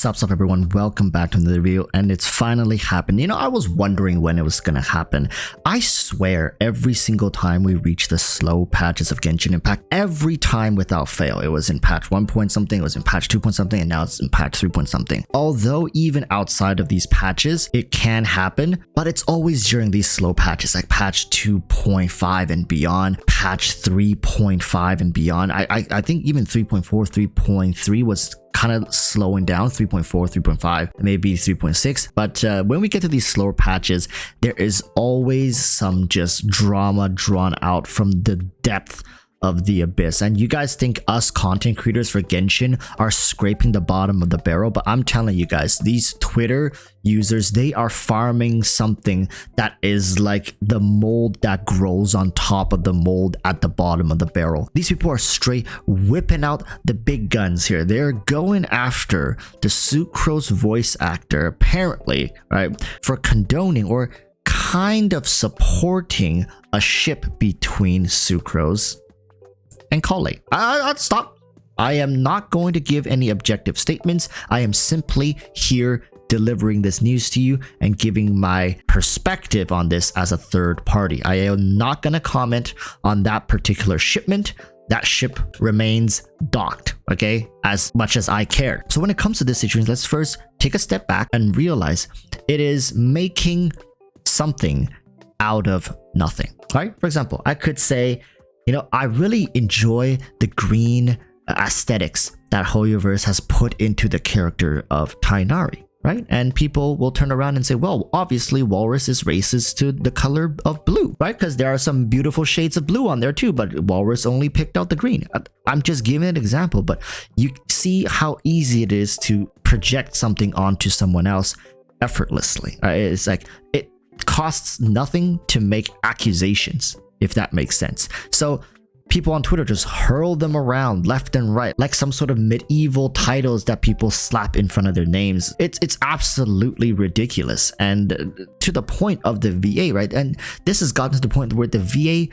Sup everyone, welcome back to another video, and it's finally happened. You know, I was wondering when it was gonna happen. I swear every single time we reach the slow patches of Genshin Impact, every time without fail, it was in patch 1 point something, it was in patch 2 point something, and now it's in patch 3 point something. Although even outside of these patches, it can happen, but it's always during these slow patches like patch 2.5 and beyond, patch 3.5 and beyond. I think even 3.4, 3.3 was kind of slowing down, 3.4, 3.5, maybe 3.6. But when we get to these slower patches, there is always some just drama drawn out from the depth of the abyss. And you guys think us content creators for Genshin are scraping the bottom of the barrel, but I'm telling you guys, these Twitter users, they are farming something that is like the mold that grows on top of the mold at the bottom of the barrel. These people are straight whipping out the big guns here. They're going after the Sucrose voice actor, apparently, right, for condoning or kind of supporting a ship between Sucrose and Collei. Stop. I am not going to give any objective statements. I am simply here delivering this news to you and giving my perspective on this as a third party. I am not going to comment on that particular shipment. That ship remains docked, okay, as much as I care. So when it comes to this situation, let's first take a step back and realize it is making something out of nothing, right? For example, I could say, you know, I really enjoy the green aesthetics that HoYoverse has put into the character of Tighnari, right? And people will turn around and say, well, obviously Walrus is racist to the color of blue, right? Because there are some beautiful shades of blue on there too, but Walrus only picked out the green. I'm just giving an example, but you see how easy it is to project something onto someone else effortlessly. It's like it costs nothing to make accusations, if that makes sense. So people on Twitter just hurl them around left and right like some sort of medieval titles that people slap in front of their names. It's absolutely ridiculous, and to the point of the VA, right? And this has gotten to the point where the VA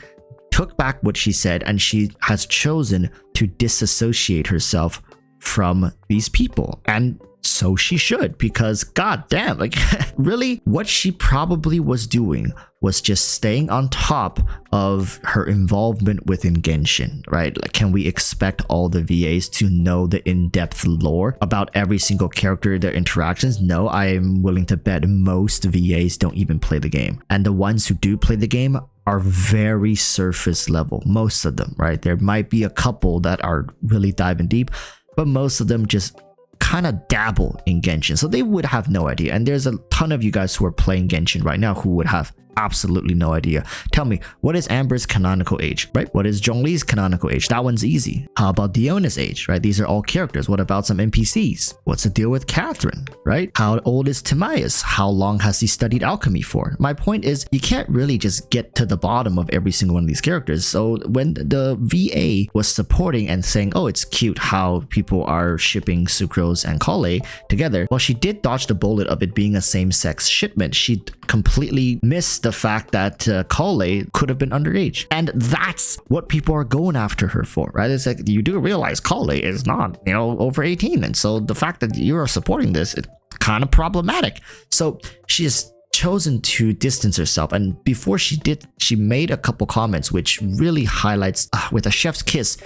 took back what she said, and she has chosen to disassociate herself from these people. And so she should, because goddamn, like really what she probably was doing was just staying on top of her involvement within Genshin, right? Like, can we expect all the VAs to know the in-depth lore about every single character, their interactions? No, I am willing to bet most VAs don't even play the game. And the ones who do play the game are very surface level, most of them, right? There might be a couple that are really diving deep, but most of them just kind of dabble in Genshin, so they would have no idea. And there's a ton of you guys who are playing Genshin right now who would have absolutely no idea. Tell me, what is Amber's canonical age, right? What is Zhongli's canonical age? That one's easy. How about Diona's age, right? These are all characters. What about some NPCs? What's the deal with Catherine, right? How old is Timaeus? How long has he studied alchemy for? My point is, you can't really just get to the bottom of every single one of these characters. So when the VA was supporting and saying, oh, it's cute how people are shipping Sucrose and Collei together, well, she did dodge the bullet of it being a same-sex shipment. She completely missed the fact that Collei could have been underage, and that's what people are going after her for, right? It's like, you do realize Collei is not, you know, over 18, and so the fact that you are supporting this, it's kind of problematic. So she has chosen to distance herself, and before she did, she made a couple comments which really highlights with a chef's kiss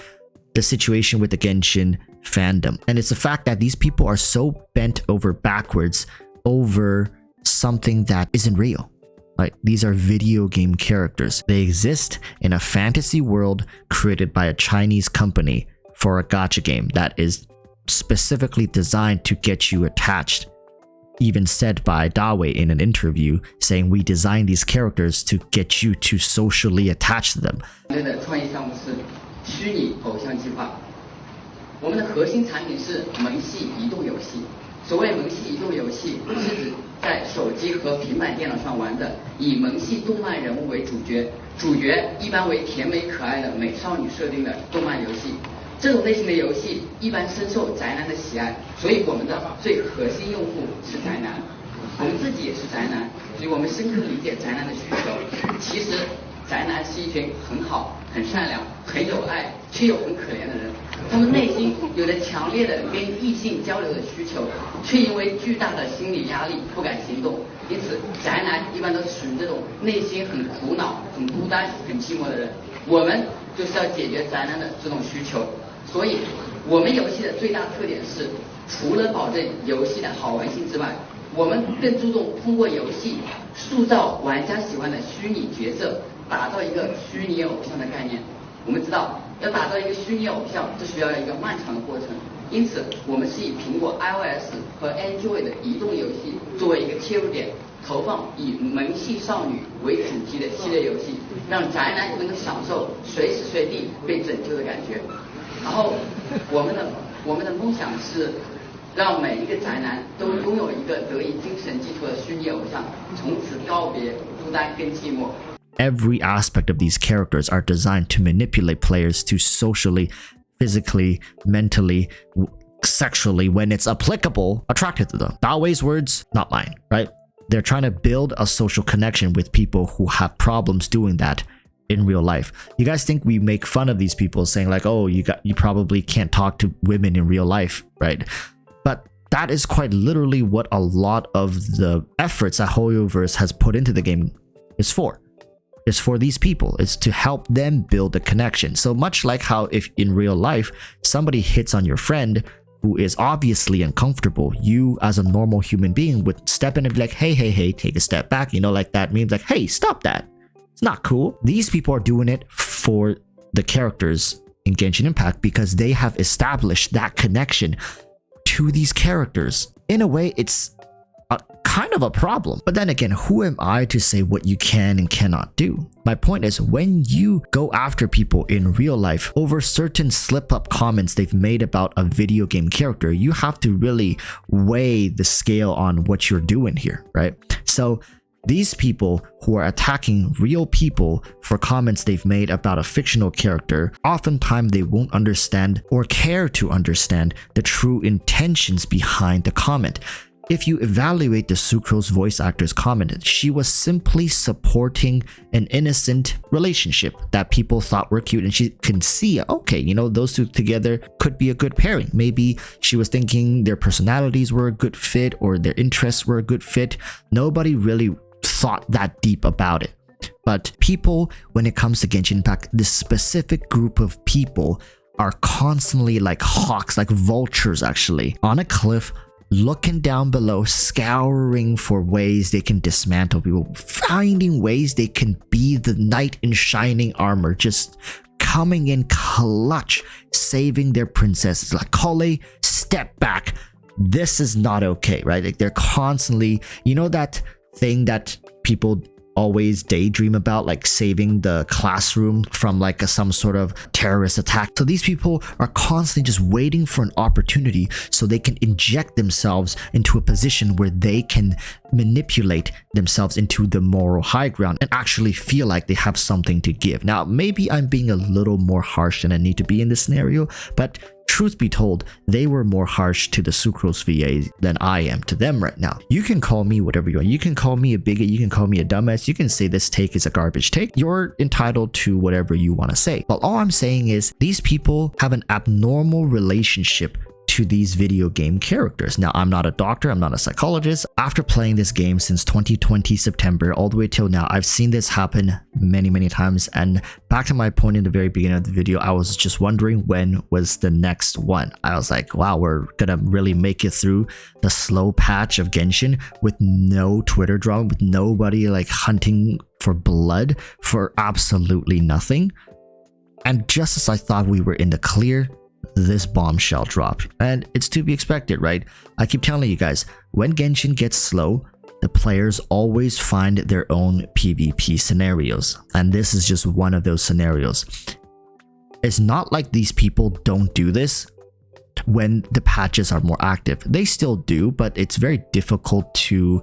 the situation with the Genshin fandom. And it's the fact that these people are so bent over backwards over something that isn't real. Like, these are video game characters. They exist in a fantasy world created by a Chinese company for a gacha game that is specifically designed to get you attached. Even said by Dawei in an interview, saying we designed these characters to get you to socially attach to them. 我们的核心产品是萌系移动游戏。所谓萌系移动游戏，是指在手机和平板电脑上玩的，以萌系动漫人物为主角，主角一般为甜美可爱的美少女设定的动漫游戏。这种类型的游戏一般深受宅男的喜爱，所以我们的最核心用户是宅男。我们自己也是宅男，所以我们深刻理解宅男的需求。其实宅男是一群很好、很善良、很有爱，却又很可怜的人。他们内心有着强烈的跟异性交流的需求，却因为巨大的心理压力不敢行动。因此，宅男一般都属于这种内心很苦恼、很孤单、很寂寞的人。我们就是要解决宅男的这种需求，所以我们游戏的最大特点是，除了保证游戏的好玩性之外，我们更注重通过游戏塑造玩家喜欢的虚拟角色，打造一个虚拟偶像的概念。我们知道，要打造一个虚拟偶像，这需要一个漫长的过程。因此，我们是以苹果 iOS 和 Android 的移动游戏作为一个切入点，投放以萌系少女为主题的系列游戏，让宅男能够享受随时随地被拯救的感觉。然后，我们的梦想是让每一个宅男都拥有一个得以精神寄托的虚拟偶像，从此告别孤单跟寂寞。Every aspect of these characters are designed to manipulate players to socially, physically, mentally, sexually, when it's applicable, attracted to them. Daowei's words, not mine, right? They're trying to build a social connection with people who have problems doing that in real life. You guys think we make fun of these people saying like, oh, you probably can't talk to women in real life, right? But that is quite literally what a lot of the efforts that EroticWalruss has put into the game is for. It's for these people. It's to help them build a connection. So much like how if in real life somebody hits on your friend who is obviously uncomfortable, you as a normal human being would step in and be like, hey, take a step back, you know, like that means like, hey, stop that. It's not cool. These people are doing it for the characters in Genshin Impact because they have established that connection to these characters. In a way, it's kind of a problem. But then again, who am I to say what you can and cannot do? My point is, when you go after people in real life over certain slip-up comments they've made about a video game character, you have to really weigh the scale on what you're doing here, right? So these people who are attacking real people for comments they've made about a fictional character, oftentimes they won't understand or care to understand the true intentions behind the comment. If you evaluate the Sucrose voice actor's comment, she was simply supporting an innocent relationship that people thought were cute, and she can see, okay, you know, those two together could be a good pairing. Maybe she was thinking their personalities were a good fit or their interests were a good fit. Nobody really thought that deep about it. But people, when it comes to Genshin Impact, this specific group of people are constantly like hawks, like vultures actually, on a cliff, looking down below, scouring for ways they can dismantle people, finding ways they can be the knight in shining armor, just coming in clutch, saving their princesses. Like, Kole, step back. This is not okay, right? Like, they're constantly, you know, that thing that people always daydream about, like saving the classroom from like some sort of terrorist attack. So these people are constantly just waiting for an opportunity so they can inject themselves into a position where they can manipulate themselves into the moral high ground and actually feel like they have something to give. Now, maybe I'm being a little more harsh than I need to be in this scenario, but truth be told, they were more harsh to the Sucrose VA than I am to them right now. You can call me whatever you want. You can call me a bigot. You can call me a dumbass. You can say this take is a garbage take. You're entitled to whatever you want to say. But all I'm saying is these people have an abnormal relationship to these video game characters. Now, I'm not a doctor, I'm not a psychologist. After playing this game since 2020 September all the way till now, I've seen this happen many times. And back to my point in the very beginning of the video, I was just wondering when was the next one. I was like, wow, we're gonna really make it through the slow patch of Genshin with no Twitter drama, with nobody like hunting for blood for absolutely nothing. And just as I thought we were in the clear, this bombshell dropped, and it's to be expected, right? I keep telling you guys, when Genshin gets slow, the players always find their own PvP scenarios, and this is just one of those scenarios. It's not like these people don't do this. when the patches are more active. They still do, but it's very difficult to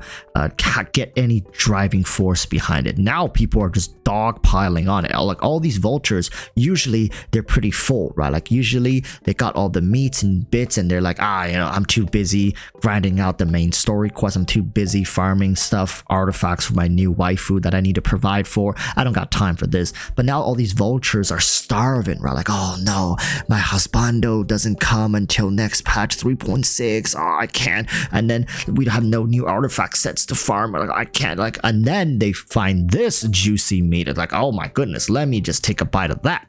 get any driving force behind it. Now people are just dogpiling on it. Like all these vultures, usually they're pretty full, right? Like usually they got all the meats and bits and they're like, I'm too busy grinding out the main story quest. I'm too busy farming stuff, artifacts for my new waifu that I need to provide for. I don't got time for this. But now all these vultures are starving, right? Like, oh no, my husbando doesn't come until next patch 3.6. I can't. And then we have no new artifact sets to farm. Like, I can't. Like, and then they find this juicy meat. It's like, oh my goodness, let me just take a bite of that.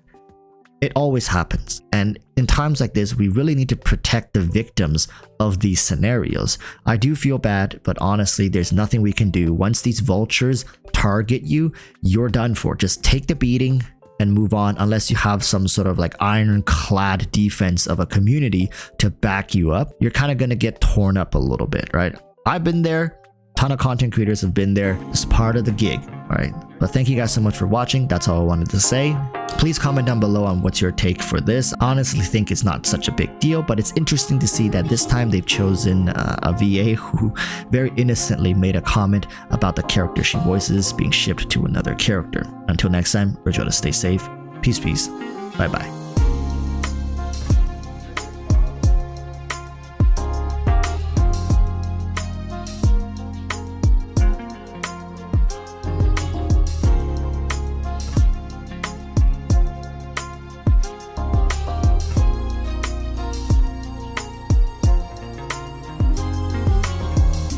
It always happens. And in times like this, we really need to protect the victims of these scenarios. I do feel bad, but honestly, there's nothing we can do. Once these vultures target you, you're done for. Just take the beating and move on, unless you have some sort of like ironclad defense of a community to back you up. You're kind of going to get torn up a little bit, right? I've been there. Ton of content creators have been there. It's part of the gig, all right? But thank you guys so much for watching. That's all I wanted to say. Please comment down below on what's your take for this. I honestly think it's not such a big deal, but it's interesting to see that this time they've chosen a VA who very innocently made a comment about the character she voices being shipped to another character. Until next time, Rajota, stay safe. Peace, peace. Bye-bye.